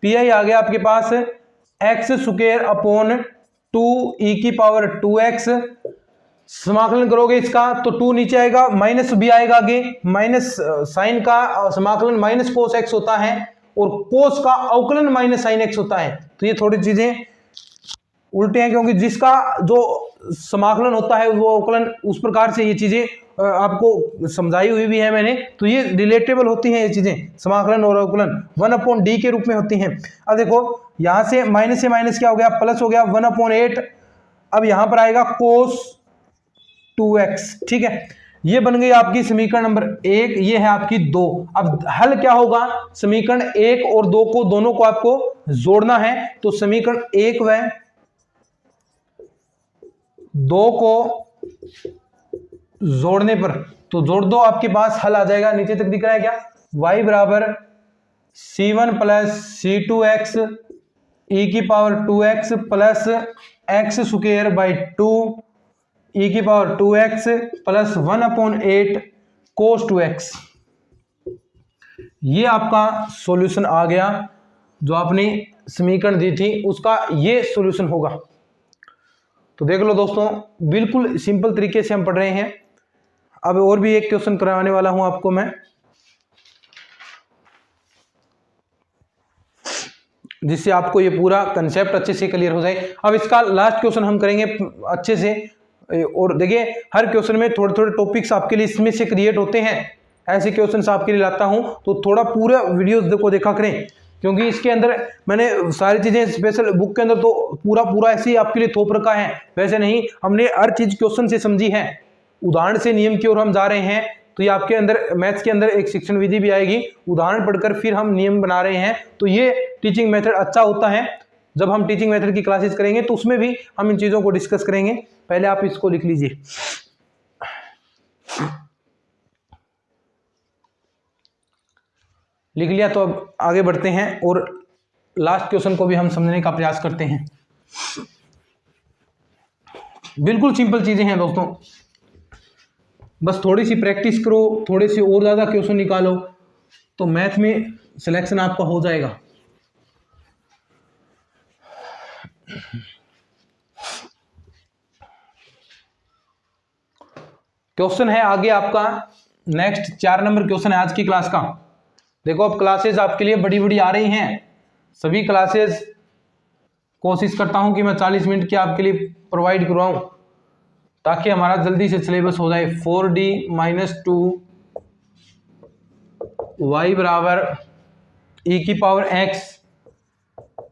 S1: पी आई आ गया आपके पास एक्स स्क्वायर अपॉन 2 ई की पावर 2x, समाकलन करोगे इसका तो 2 नीचे आएगा, माइनस भी आएगा आगे, माइनस साइन का समाकलन माइनस कोस एक्स होता है, और कोस का अवकलन माइनस साइन एक्स होता है। तो ये थोड़ी चीजें उल्टे हैं, क्योंकि जिसका जो समाकलन होता है वो अवकलन, उस प्रकार से ये चीजें आपको समझाई हुई भी है मैंने, तो ये रिलेटेबल होती हैं ये चीजें, समाकलन और अवकलन 1/d के रूप में होती हैं। अब देखो यहां से माइनस क्या हो गया, प्लस हो गया 1/8, अब यहां पर आएगा cos 2x, ठीक है। ये बन गई आपकी समीकरण नंबर 1, ये है आपकी 2। अब हल क्या होगा, समीकरण 1 और 2 को दोनों को आपको जोड़ना है। तो समीकरण 1 व 2 को जोड़ने पर तो जोड़ दो, आपके पास हल आ जाएगा। नीचे तक दिख रहा है क्या, y बराबर c1 प्लस c2x e की power 2x plus x square by 2 e की power 2x plus 1/8 cos 2x। ये आपका सॉल्यूशन आ गया, जो आपने समीकरण दी थी उसका ये सॉल्यूशन होगा। तो देख लो दोस्तों, बिल्कुल सिंपल तरीके से हम पढ़ रहे हैं। अब और भी एक क्वेश्चन करवाने वाला हूं आपको मैं, जिससे आपको ये पूरा कंसेप्ट अच्छे से क्लियर हो जाए। अब इसका लास्ट क्वेश्चन हम करेंगे अच्छे से। और देखिए, हर क्वेश्चन में थोड़े थोड़े टॉपिक्स आपके लिए इसमें से क्रिएट होते हैं, ऐसे क्वेश्चंस आपके लिए लाता हूं, तो थोड़ा पूरा वीडियोस को देखा करें, क्योंकि इसके अंदर मैंने सारी चीजें स्पेशल बुक के अंदर तो पूरा ऐसे ही आपके लिए थोप रखा है। वैसे नहीं, हमने हर चीज क्वेश्चन से समझी है, उदाहरण से नियम की ओर हम जा रहे हैं। तो ये आपके अंदर मैथ्स के अंदर एक शिक्षण विधि भी आएगी, उदाहरण पढ़कर फिर हम नियम बना रहे हैं। तो ये टीचिंग मेथड अच्छा होता है। जब हम टीचिंग मेथड की क्लासेस करेंगे तो उसमें भी हम इन चीजों को डिस्कस करेंगे। पहले आप इसको लिख लीजिए। लिख लिया तो अब आगे बढ़ते हैं और लास्ट क्वेश्चन को भी हम समझने का प्रयास करते हैं। बिल्कुल सिंपल चीजें हैं दोस्तों, बस थोड़ी सी प्रैक्टिस करो, थोड़े से और ज्यादा क्वेश्चन निकालो तो मैथ में सिलेक्शन आपका हो जाएगा। क्वेश्चन है आगे आपका नेक्स्ट 4 नंबर क्वेश्चन है आज की क्लास का। देखो, अब क्लासेस आपके लिए बड़ी बड़ी आ रही हैं, सभी क्लासेस कोशिश करता हूं कि मैं 40 मिनट की आपके लिए प्रोवाइड करवाऊं, ताकि हमारा जल्दी से सिलेबस हो जाए। 4d - 2 y बराबर e की power x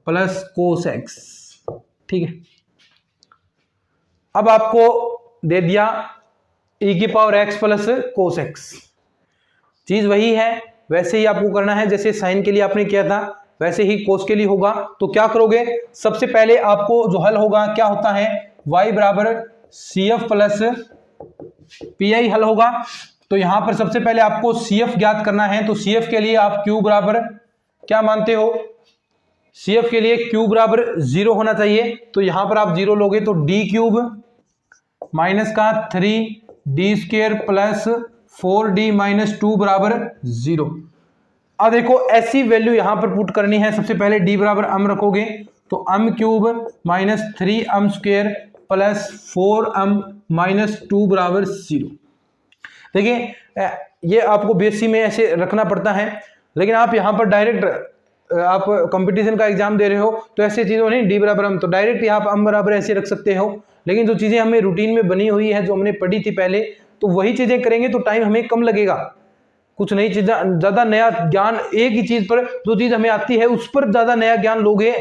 S1: plus cos x। ठीक है, अब आपको दे दिया e की power x plus cos x। चीज वही है, वैसे ही आपको करना है जैसे साइन के लिए आपने किया था, वैसे ही कोस के लिए होगा। तो क्या करोगे, सबसे पहले आपको जो हल होगा क्या होता है, y बराबर CF प्लस PI हल होगा। तो यहां पर सबसे पहले आपको CF ज्ञात करना है। तो CF के लिए आप Q बराबर क्या मानते हो, CF के लिए Q बराबर 0 होना चाहिए। तो यहां पर आप 0 लोगे तो d क्यूब माइनस का 3d² प्लस 4d - 2 बराबर 0। अब देखो, ऐसी वैल्यू यहां पर पुट करनी है। सबसे पहले d बराबर m रखोगे तो m cube minus 3m² plus 4m - 2 बराबर 0। देखिए, ये आपको बीएससी में ऐसे रखना पड़ता है, लेकिन आप यहाँ पर डायरेक्ट आप कंपटीशन का एग्जाम दे रहे हो तो ऐसे चीज़ों नहीं, d बराबर m, तो डायरेक्ट यहाँ पर m बराबर ऐसे रख सकते हो। लेकिन जो चीज़ें हमें रूटीन में बनी हुई है, जो हमने पढ़ी थी पहले, तो वही चीज़ें करेंगे तो टाइम हमें कम लगेगा। कुछ नई चीज़ें, ज़्यादा नया ज्ञान, एक ही चीज़ पर जो चीज़ हमें आती है उस पर ज़्यादा नया ज्ञान लोगे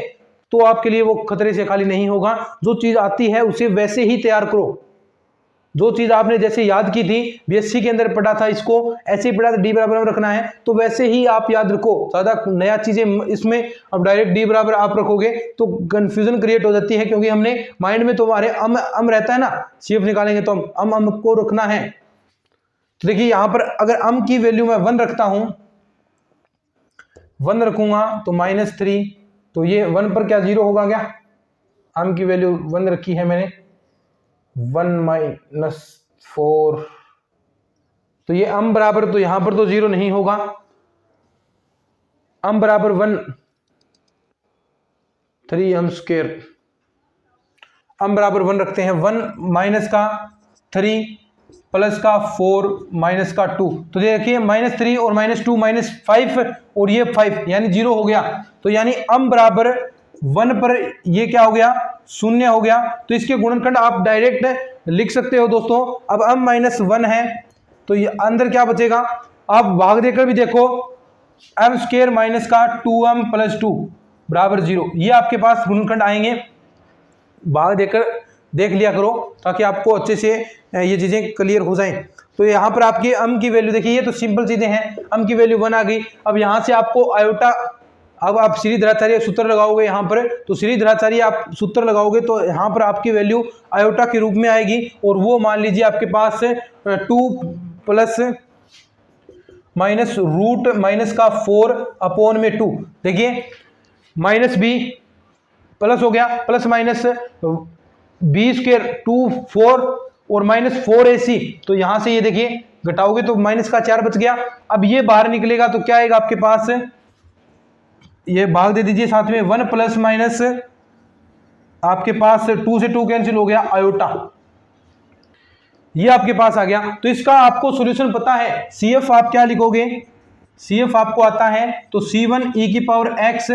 S1: तो आपके लिए वो खतरे से खाली नहीं होगा। जो चीज़ आती है उसे वैसे ही तैयार करो। जो चीज आपने जैसे याद की थी, बीएससी के अंदर पढ़ा था, इसको ऐसे ही पढ़ा था, d बराबर रखना है, तो वैसे ही आप याद रखो। ज्यादा नया चीजें इसमें अब डायरेक्ट d बराबर आप रखोगे तो कंफ्यूजन क्रिएट हो जाती है, क्योंकि हमने माइंड में तो हमारे अम रहता है ना, CF निकालेंगे तो अम को रखना है। तो देखिए, यहां पर अगर अम की वैल्यू मैं 1 रखता हूं, 1 रखूंगा तो -3, तो ये 1 पर क्या 0 होगा क्या, अम की वैल्यू 1 रखी है मैंने, 1 - 4, तो ये अम बराबर, तो यहां पर तो 0 नहीं होगा, अम बराबर 1, 3m², अम बराबर 1 रखते हैं। 1 माइनस का 3 प्लस का 4 माइनस का 2, तो देखिए -3 और -2 -5 और ये 5 यानी 0 हो गया। तो यानी अम बराबर 1 पर ये क्या हो गया, 0 हो गया। तो इसके गुणनखंड आप डायरेक्ट लिख सकते हो दोस्तों। अब m -1 है तो ये अंदर क्या बचेगा, आप भाग देकर भी देखो, m² माइनस का 2m प्लस 2 बराबर 0, ये आपके पास गुणनखंड आएंगे। भाग देकर देख लिया करो ताकि आपको अच्छे से ये चीजें क्लियर हो जाएं। तो यहाँ पर आपकी m की वैल्यू देखिए, ये तो सिंपल चीजें हैं, m की वैल्यू 1 आ गई। अब यहाँ से आपको आयोटा, अब आप श्रीधराचार्य सूत्र लगाओगे यहाँ पर, तो श्रीधराचार्य आप सूत्र लगाओगे तो यहाँ पर आपकी वैल्यू आयोटा के रूप में आएगी, और वो मान लीजिए आपके पास 2 प्लस माइनस रूट माइनस का 4 अपॉन में 2, देखिए माइनस बी प्लस हो गया, प्लस माइनस बी स्क्वायर 2 4 और माइनस 4ac, तो यहां से ये देखिए घटाओगे तो माइनस का 4 बच गया। अब ये बाहर निकलेगा तो क्या आएगा आपके पास, ये भाग दे दीजिए साथ में 1 प्लस माइनस आपके पास 2 से 2 कैंसिल हो गया आयोटा, ये आपके पास आ गया। तो इसका आपको सॉल्यूशन पता है, CF आप क्या लिखोगे, CF आपको आता है तो C1 e की पावर x,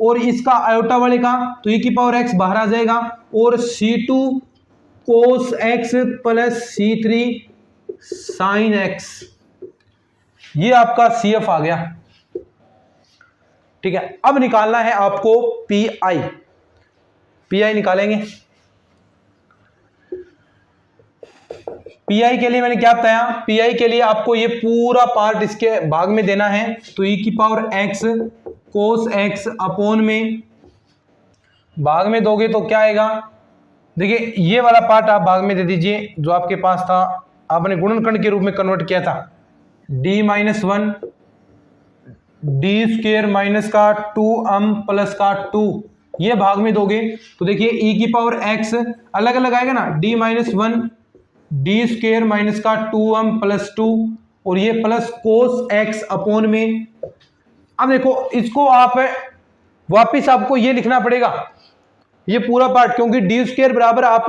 S1: और इसका आयोटा वाले का तो e की पावर x बाहर आ जाएगा, और C2 cos x plus C3 sin x, ये आपका CF आ गया। ठीक है, अब निकालना है आपको PI निकालेंगे। PI के लिए मैंने क्या बताया, PI के लिए आपको ये पूरा पार्ट इसके भाग में देना है, तो e की power x cos x upon में भाग में दोगे तो क्या आएगा, देखिए ये वाला पार्ट आप भाग में दे दीजिए जो आपके पास था, आपने गुणनखंड के रूप में कन्वर्ट किया था, d minus 1 D square minus का 2m प्लस का 2, ये भाग में दोगे तो देखिए e की पावर x अलग अलग आएगा ना, d minus 1 D square minus का 2m प्लस 2, और ये प्लस कोस x अपॉन में। अब देखो इसको आप वापिस आपको ये लिखना पड़ेगा ये पूरा पार्ट, क्योंकि डी स्क्वेयर बराबर आप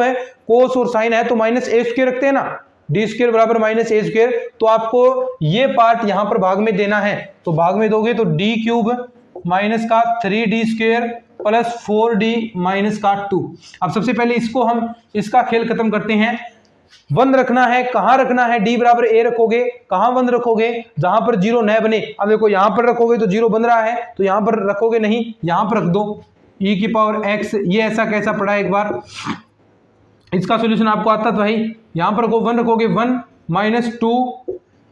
S1: कोस और साइन है तो माइनस ए स्क्वेयर रखते हैं ना, डी स्क्वेयर बराबर माइनस ए स्क्वेयर, तो आपको ये पार्ट यहां पर भाग में देना है, तो भाग में दोगे तो डी क्यूब माइनस का 3d square plus 4d minus का 2। अब सबसे पहले इसको हम इसका खेल खत्म करते हैं, 1 रखना है, कहां रखना है, d बराबर a रखोगे, कहां 1 रखोगे, जहां पर 0 न बने। अब देखो यहां पर रखोगे तो 0 बन रहा है, तो यहां पर रखोगे नहीं, यहां पर रख दो e की पावर x, ये ऐसा कैसा पड़ा है एक बार, इसका सॉल्यूशन आपको आता तो भाई, यहां पर 1 रखोगे 1 माइनस 2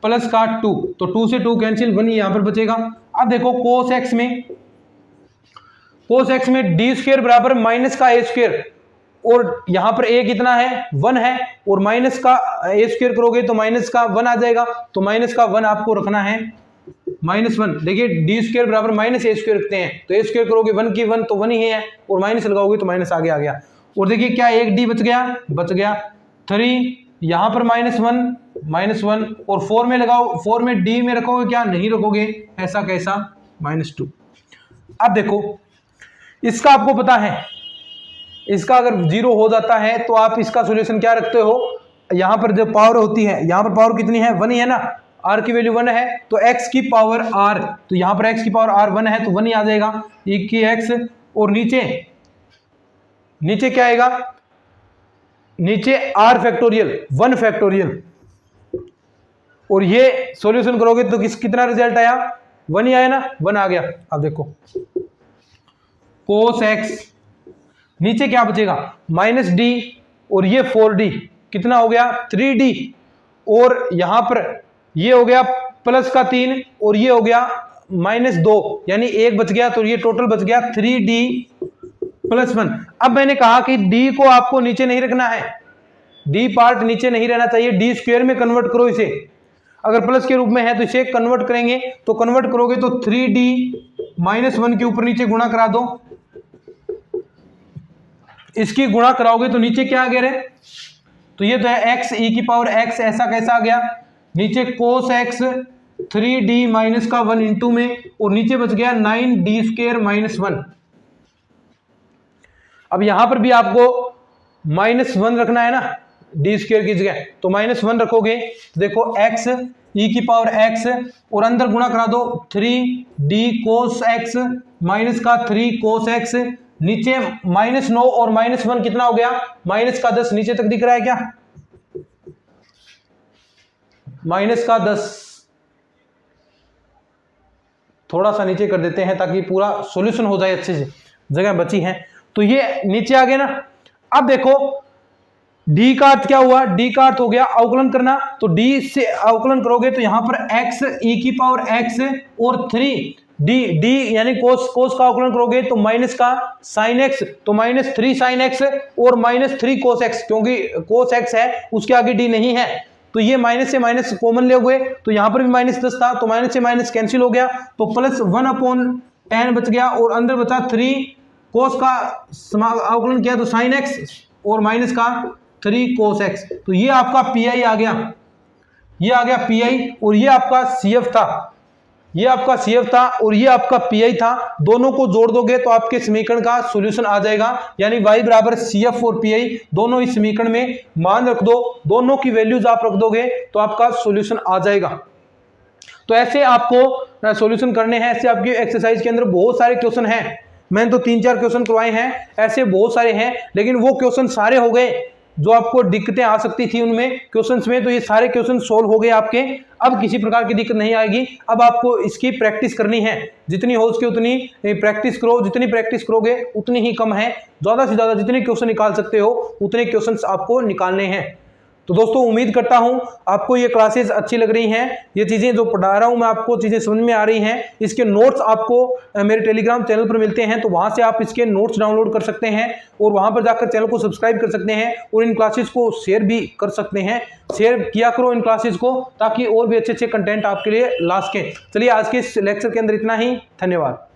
S1: प्लस का 2, तो 2 से 2 कैंसिल, 1 यहां पर बचेगा। अब देखो कोस x में डी स्क्वेयर बराबर माइनस का ए स्क्वेयर, और यहां पर a कितना है 1 है, और माइनस का ए स्क्वेयर करोगे तो माइनस का 1 आ जाएगा, तो माइनस का 1 आपको रखना है -1। देखिए डी स्क्वेयर बराबर माइनस ए स्क्वेयर रखते हैं, तो ए स्क्वेयर करोगे 1 की 1 तो 1 ही है, और माइनस लगाओगे तो माइनस आगे आ गया, और देखिए क्या एक डी बच गया 3, यहां पर -1 और 4 में लगाओ, 4 में डी में रखोगे क्या, नहीं रखोगे, ऐसा कैसा -2। अब देखो इसका आपको पता है, इसका अगर 0 हो जाता है तो आप इसका सॉल्यूशन क्या रखते हो, यहां पर जो पावर होती है, यहां पर पावर कितनी है 1 ही है ना, r की वैल्यू 1 है, तो x की पावर r, तो यहां पर x की पावर r 1 है तो 1 ही आ जाएगा, e की x, और नीचे क्या आएगा, नीचे r फैक्टोरियल 1 फैक्टोरियल, और ये सॉल्यूशन करोगे तो कितना रिजल्ट आया, 1 ही आया ना, 1 आ गया। अब देखो cos x, नीचे क्या बचेगा -d, और ये 4d कितना हो गया 3d, और यहां पर ये हो गया प्लस का 3, और ये हो गया -2, यानी 1 बच गया, तो ये टोटल बच गया 3d प्लस 1। अब मैंने कहा कि d को आपको नीचे नहीं रखना है, d पार्ट नीचे नहीं रहना चाहिए, d स्क्वायर में कन्वर्ट करो इसे, अगर प्लस के रूप में है तो इसे कन्वर्ट करेंगे, तो कन्वर्ट करोगे तो 3d -1 के ऊपर नीचे गुणा करा दो, इसकी गुणा कराओगे तो नीचे क्या आ गया रे, तो ये तो है x e की पावर x, ऐसा कैसा आ गया, नीचे cos x 3d माइनस का 1 इंटू में, और नीचे बच गया 9d स्क्वायर -1। अब यहां पर भी आपको -1 रखना है ना, डी स्क्वायर की जगह, तो -1 रखोगे तो देखो x e की पावर x, और अंदर गुणा करा दो 3d cos x माइनस का 3 cos x, नीचे -9 और -1 कितना हो गया, माइनस का 10, नीचे तक दिख रहा है क्या, माइनस का 10, थोड़ा सा नीचे कर देते हैं ताकि पूरा सॉल्यूशन हो जाए, अच्छे से जगह बची है, तो ये नीचे आ गया ना। अब देखो डी का अर्थ क्या हुआ, डी का अर्थ हो गया अवकलन करना, तो डी से अवकलन करोगे तो यहां पर x e की पावर x और 3 डी यानी कोस का अवकलन करोगे तो माइनस का साइन x, तो -3 साइन x और -3 कोस x, क्योंकि कोस x है उसके आगे डी नहीं है, तो ये माइनस से माइनस कॉमन ले हुए, तो यहां पर भी -10 था, तो माइनस से माइनस कैंसिल हो गया, तो +1/10 बच गया और अंदर बचा 3 कोस का अवकलन किया तो साइन x और माइनस का 3 कोस x, तो ये आपका पीआई आ गया, ये आ गया पीआई, और ये आपका सीएफ था, ये आपका सीएफ था और ये आपका पीआई था। दोनों को जोड़ दोगे तो आपके समीकरण का सॉल्यूशन आ जाएगा, यानी y बराबर सीएफ और पीआई दोनों इस समीकरण में मान रख दो, दोनों की वैल्यूज आप रख दोगे तो आपका सॉल्यूशन आ जाएगा। तो ऐसे आपको सॉल्यूशन करने हैं, ऐसे आपकी एक्सरसाइज के अंदर बहुत सारे क्वेश्चन हैं, मैंने तो 3-4 क्वेश्चन करवाए हैं, ऐसे बहुत सारे हैं, लेकिन वो क्वेश्चन सारे हो गए जो आपको दिक्कतें आ सकती थी उनमें क्वेश्चंस में, तो ये सारे क्वेश्चन सोल्व हो गए आपके, अब किसी प्रकार की दिक्कत नहीं आएगी। अब आपको इसकी प्रैक्टिस करनी है, जितनी हो सके उतनी प्रैक्टिस करो, जितनी प्रैक्टिस करोगे उतनी ही कम है, ज़्यादा से ज़्यादा जितने क्वेश्चन निकाल सकते हो उतने क्वेश्चन आपको निकालने हैं। तो दोस्तों उम्मीद करता हूं आपको ये क्लासेस अच्छी लग रही हैं, ये चीज़ें जो पढ़ा रहा हूं मैं आपको चीज़ें समझ में आ रही हैं। इसके नोट्स आपको मेरे टेलीग्राम चैनल पर मिलते हैं, तो वहां से आप इसके नोट्स डाउनलोड कर सकते हैं और वहां पर जाकर चैनल को सब्सक्राइब कर सकते हैं और इन क्लासेस को शेयर भी कर सकते हैं। शेयर किया करो इन क्लासेस को, ताकि और भी अच्छे अच्छे कंटेंट आपके लिए ला सकें। चलिए आज के इस लेक्चर के अंदर इतना ही, धन्यवाद।